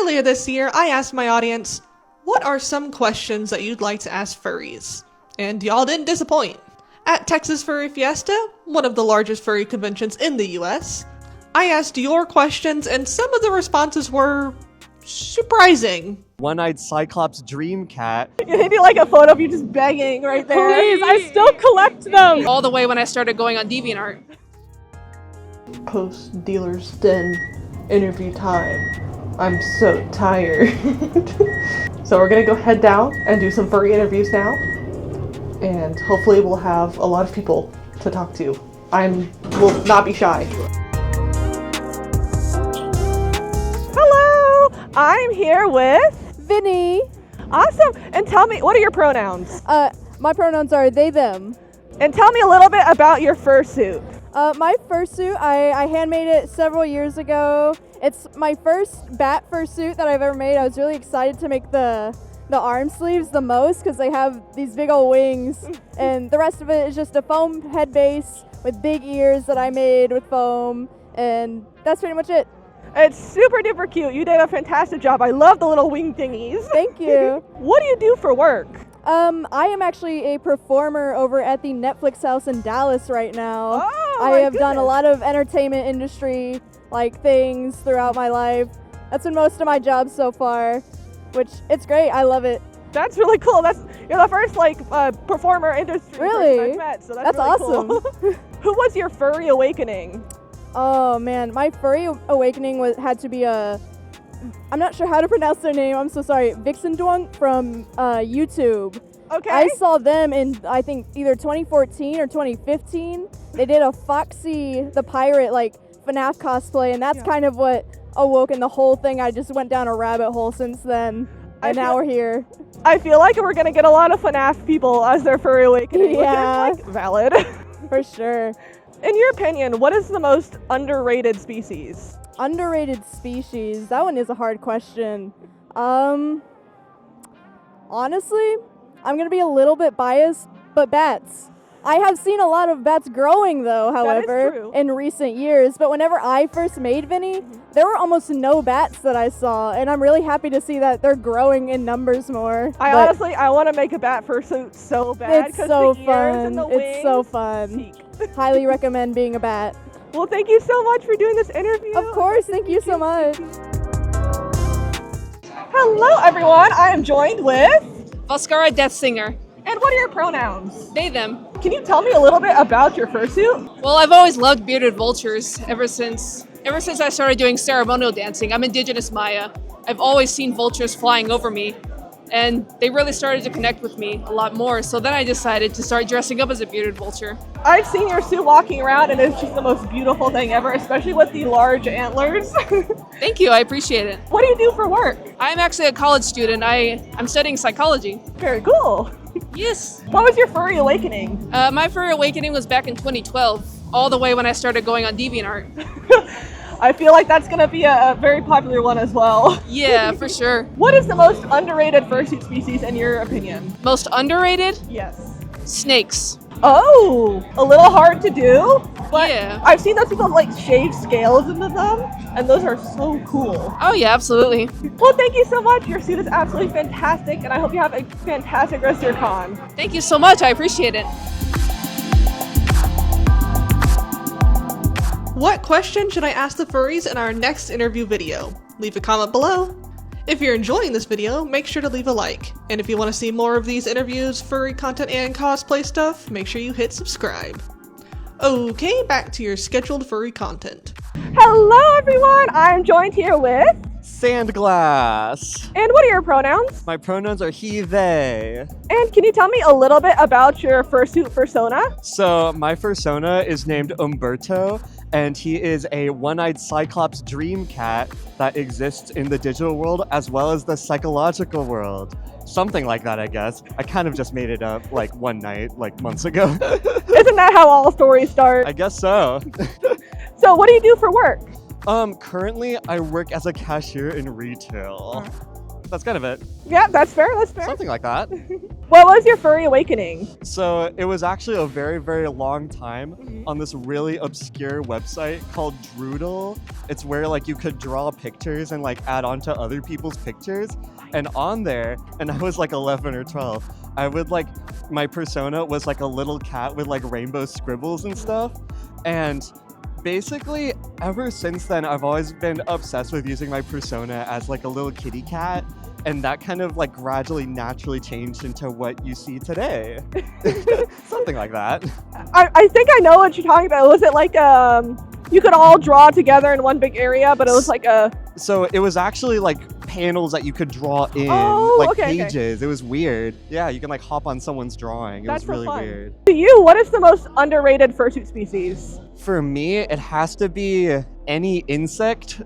Earlier this year, I asked my audience, what are some questions that you'd like to ask furries? And y'all didn't disappoint. At Texas Furry Fiesta, one of the largest furry conventions in the US, I asked your questions and some of the responses were surprising. One-eyed Cyclops dream cat. They do like a photo of you just begging right there. Please, I still collect them. All the way when I started going on DeviantArt. Post dealer's den interview time. I'm so tired. So we're gonna go head down and do some furry interviews now. And hopefully we'll have a lot of people to talk to. Will not be shy. Hello! I'm here with Vinnie. Awesome! And tell me, what are your pronouns? My pronouns are they, them. And tell me a little bit about your fursuit. My fursuit, I handmade it several years ago. It's my first bat fursuit that I've ever made. I was really excited to make the arm sleeves the most because they have these big old wings. And the rest of it is just a foam head base with big ears that I made with foam. And that's pretty much it. It's super duper cute. You did a fantastic job. I love the little wing thingies. Thank you. What do you do for work? I am actually a performer over at the Netflix house in Dallas right now. Oh, I have done a lot of entertainment industry things throughout my life. That's been most of my jobs so far, which it's great. I love it. That's really cool. You're the first performer industry person I've met, so that's really awesome. Cool. Who was your furry awakening? Oh man, my furry awakening had to be I'm not sure how to pronounce their name. I'm so sorry. Vixendwunk from YouTube. Okay. I saw them in I think either 2014 or 2015. They did a Foxy the Pirate FNAF cosplay, and that's kind of what awoke in the whole thing. I just went down a rabbit hole since then, and now we're here. I feel like we're gonna get a lot of FNAF people as their furry awakening. Yeah. Which is valid. For sure. In your opinion, what is the most underrated species? Underrated species? That one is a hard question. Honestly, I'm gonna be a little bit biased, but bats. I have seen a lot of bats growing though, however, in recent years, but whenever I first made Vinnie, there were almost no bats that I saw, and I'm really happy to see that they're growing in numbers more. I want to make a bat fursuit so bad. It's so the ears fun. and the It's so wings, fun. peak. Highly recommend being a bat. Well, thank you so much for doing this interview. Of course, thank you so much. Hello, everyone. I am joined with Valskara, Death Singer. And what are your pronouns? They, them. Can you tell me a little bit about your fursuit? Well, I've always loved bearded vultures ever since I started doing ceremonial dancing. I'm indigenous Maya. I've always seen vultures flying over me, and they really started to connect with me a lot more. So then I decided to start dressing up as a bearded vulture. I've seen your suit walking around, and it's just the most beautiful thing ever, especially with the large antlers. Thank you, I appreciate it. What do you do for work? I'm actually a college student. I'm studying psychology. Very cool. Yes. What was your furry awakening? My furry awakening was back in 2012, all the way when I started going on DeviantArt. I feel like that's going to be a very popular one as well. Yeah, for sure. What is the most underrated fursuit species in your opinion? Most underrated? Yes. Snakes. Oh, a little hard to do, but Yeah. I've seen those people shave scales into them, and those are so cool. Oh yeah, absolutely. Well, thank you so much. Your suit is absolutely fantastic, and I hope you have a fantastic rest of your con. Thank you so much, I appreciate it. What question should I ask the furries in our next interview video? Leave a comment below. If you're enjoying this video, make sure to leave a like. And if you want to see more of these interviews, furry content, and cosplay stuff, make sure you hit subscribe. Okay, back to your scheduled furry content. Hello everyone, I'm joined here with... Sandglass. And what are your pronouns? My pronouns are he, they. And can you tell me a little bit about your fursuit persona? So my fursona is named Umberto, and he is a one-eyed Cyclops dream cat that exists in the digital world as well as the psychological world. Something like that, I guess. I kind of just made it up one night, months ago. Isn't that how all stories start? I guess so. So what do you do for work? Currently I work as a cashier in retail. That's kind of it. Yeah, that's fair, that's fair. Something like that. What was your furry awakening? So it was actually a very, very long time on this really obscure website called Droodle. It's where like you could draw pictures and like add on to other people's pictures. And on there, and I was like 11 or 12, I would like, my persona was like a little cat with like rainbow scribbles and stuff. And basically, ever since then, I've always been obsessed with using my persona as like a little kitty cat. And that kind of like gradually naturally changed into what you see today. Something like that. I think I know what you're talking about. Was it like you could all draw together in one big area, but it was like a... So it was actually like panels that you could draw in, like pages. It was weird. Yeah, you can like hop on someone's drawing. It That's was really so fun. weird. To you, what is the most underrated fursuit species? For me, it has to be any insect.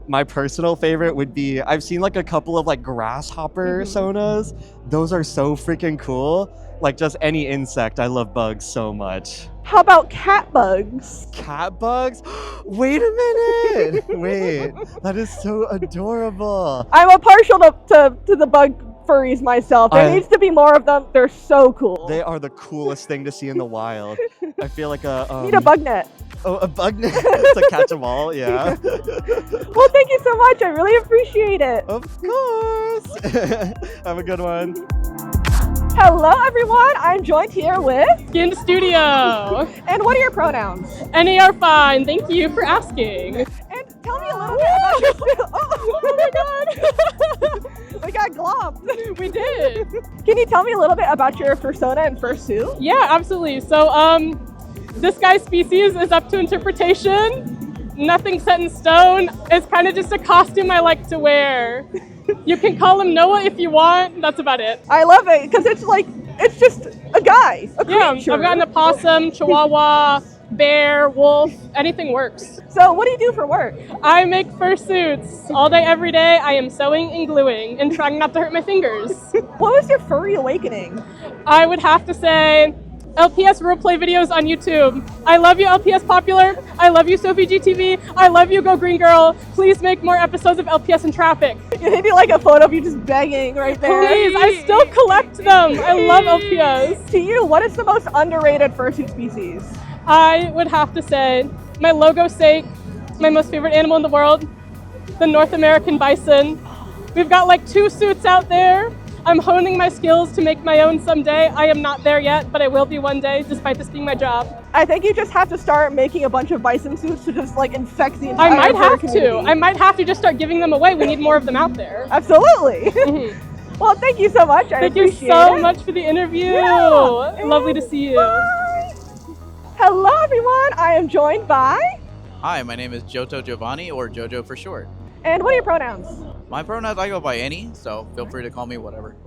My personal favorite would be, I've seen like a couple of like grasshopper sonas. Those are so freaking cool. Like just any insect. I love bugs so much. How about cat bugs? Cat bugs? Wait a minute. Wait, that is so adorable. I'm a partial to the bug furries myself. There needs to be more of them. They're so cool. They are the coolest thing to see in the wild. I feel like Need a bug net. Oh, a bug net to catch them all, yeah. Well, thank you so much. I really appreciate it. Of course. Have a good one. Hello, everyone. I'm joined here with... In the studio. And what are your pronouns? Any are fine. Thank you for asking. And tell me a little bit about your... Oh my god. We got globbed. We did. Can you tell me a little bit about your persona and fursuit? Yeah, absolutely. So, this guy's species is up to interpretation. Nothing set in stone. It's kind of just a costume I like to wear. You can call him Noah if you want. That's about it. I love it because it's like, it's just a guy, a creature. I've got an opossum, chihuahua, bear, wolf, anything works. So what do you do for work? I make fursuits. All day, every day, I am sewing and gluing and trying not to hurt my fingers. What was your furry awakening? I would have to say LPS roleplay videos on YouTube. I love you, LPS Popular. I love you, Sophie GTV. I love you, Go Green Girl. Please make more episodes of LPS in traffic. Can you like a photo of you just begging right there? Please, I still collect them. I love LPS. To you, what is the most underrated fursuit species? I would have to say my logo sake, my most favorite animal in the world, the North American bison. We've got like 2 suits out there. I'm honing my skills to make my own someday. I am not there yet, but I will be one day, despite this being my job. I think you just have to start making a bunch of bison suits to just like infect the entire I might have community. to. I might have to just start giving them away. We need more of them out there. Absolutely. Well, thank you so much. I Thank you appreciate so it. much for the interview. Yeah. Lovely to see you. Bye. Hello, everyone. I am joined by... Hi, my name is Jojo Giovanni, or Jojo for short. And what are your pronouns? My pronouns, I go by any, so feel free to call me whatever.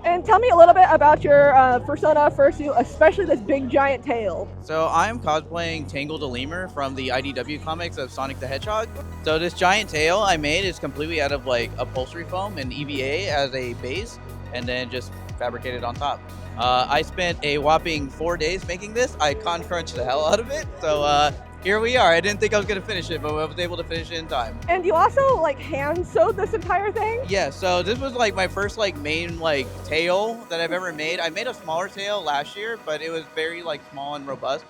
And tell me a little bit about your persona, fursuit, especially this big giant tail. So I'm cosplaying Tangled the Lemur from the IDW comics of Sonic the Hedgehog. So this giant tail I made is completely out of like upholstery foam and EVA as a base, and then just fabricated on top. I spent a whopping 4 days making this. I con crunched the hell out of it, so here we are. I didn't think I was gonna finish it, but I was able to finish it in time. And you also like hand sewed this entire thing? Yeah, so this was like my first like main like tail that I've ever made. I made a smaller tail last year, but it was very like small and robust.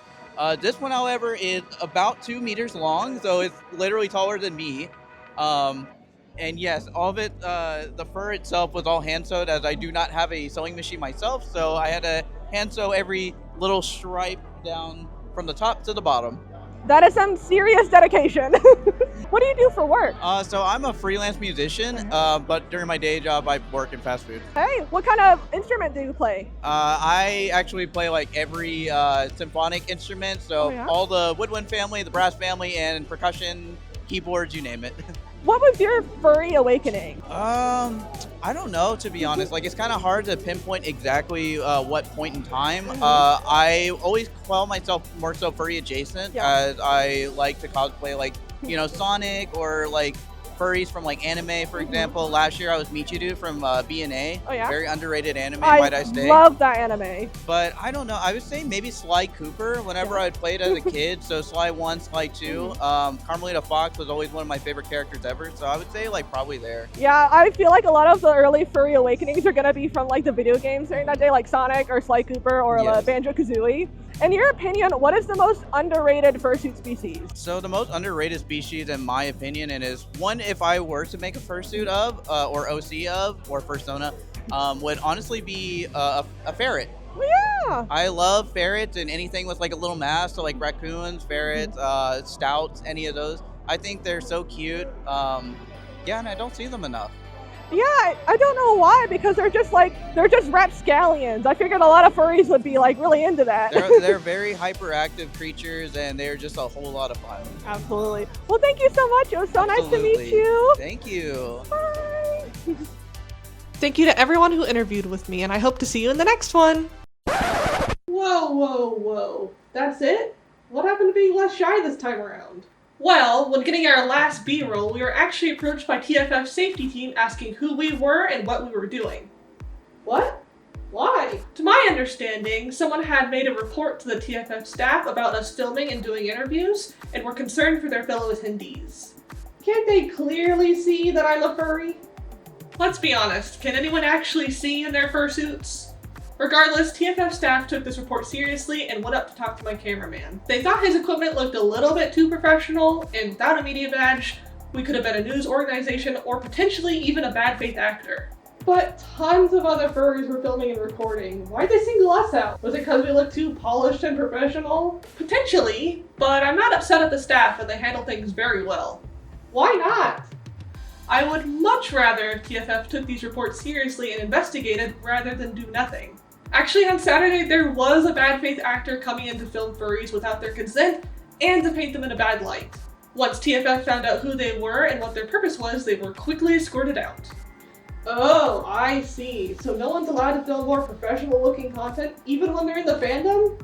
This one, however, is about 2 meters long, so it's literally taller than me. And yes, all of it, the fur itself was all hand sewed, as I do not have a sewing machine myself, so I had to hand sew every little stripe down from the top to the bottom. That is some serious dedication. What do you do for work? So I'm a freelance musician, but during my day job, I work in fast food. Hey, what kind of instrument do you play? I actually play like every symphonic instrument, so all the woodwind family, the brass family, and percussion, keyboards, you name it. What was your furry awakening? I don't know, to be honest. Like, it's kind of hard to pinpoint exactly what point in time. I always call myself more so furry adjacent, as I like to cosplay like, you know, Sonic or like furries from like anime, for example. Last year I was Michiru from B&A. Oh, yeah? Very underrated anime, might I say. love that anime. But I don't know. I would say maybe Sly Cooper whenever I played as a kid. So Sly 1, Sly 2. Carmelita Fox was always one of my favorite characters ever. So I would say like probably there. Yeah, I feel like a lot of the early furry awakenings are gonna be from like the video games during that day, like Sonic or Sly Cooper or Yes. Banjo-Kazooie. In your opinion, what is the most underrated fursuit species? So the most underrated species, in my opinion, and is one if I were to make a fursuit of, or OC of, or fursona, would honestly be a ferret. Yeah. I love ferrets and anything with like a little mask, so like raccoons, ferrets, stouts, any of those. I think they're so cute. Yeah, and I don't see them enough. Yeah, I don't know why, because they're just rapscallions. I figured a lot of furries would be like really into that. They're very hyperactive creatures, and they're just a whole lot of fun. Absolutely. Well, thank you so much. It was so nice to meet Absolutely. you. Thank you. Bye. Thank you to everyone who interviewed with me, and I hope to see you in the next one. Whoa, whoa, whoa. That's it? What happened to being less shy this time around? Well, when getting our last B-roll, we were actually approached by TFF's safety team asking who we were and what we were doing. What? Why? To my understanding, someone had made a report to the TFF staff about us filming and doing interviews, and were concerned for their fellow attendees. Can't they clearly see that I'm a furry? Let's be honest, can anyone actually see in their fursuits? Regardless, TFF staff took this report seriously and went up to talk to my cameraman. They thought his equipment looked a little bit too professional, and without a media badge, we could have been a news organization or potentially even a bad faith actor. But tons of other furries were filming and recording. Why'd they single us out? Was it because we looked too polished and professional? Potentially, but I'm not upset at the staff and they handle things very well. Why not? I would much rather if TFF took these reports seriously and investigated rather than do nothing. Actually, on Saturday, there was a bad faith actor coming in to film furries without their consent and to paint them in a bad light. Once TFF found out who they were and what their purpose was, they were quickly escorted out. Oh, I see. So no one's allowed to film more professional-looking content, even when they're in the fandom?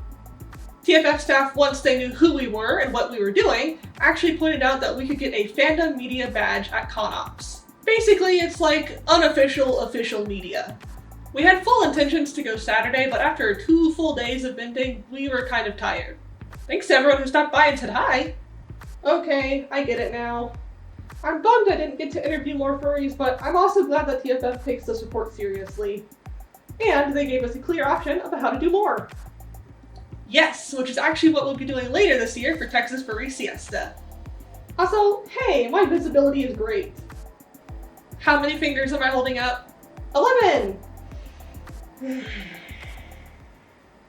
TFF staff, once they knew who we were and what we were doing, actually pointed out that we could get a fandom media badge at ConOps. Basically, it's like unofficial official media. We had full intentions to go Saturday, but after 2 full days of venting, we were kind of tired. Thanks to everyone who stopped by and said hi. Okay, I get it now. I'm bummed I didn't get to interview more furries, but I'm also glad that TFF takes this report seriously. And they gave us a clear option about how to do more. Yes, which is actually what we'll be doing later this year for Texas Furry Siesta. Also, hey, my visibility is great. How many fingers am I holding up? 11!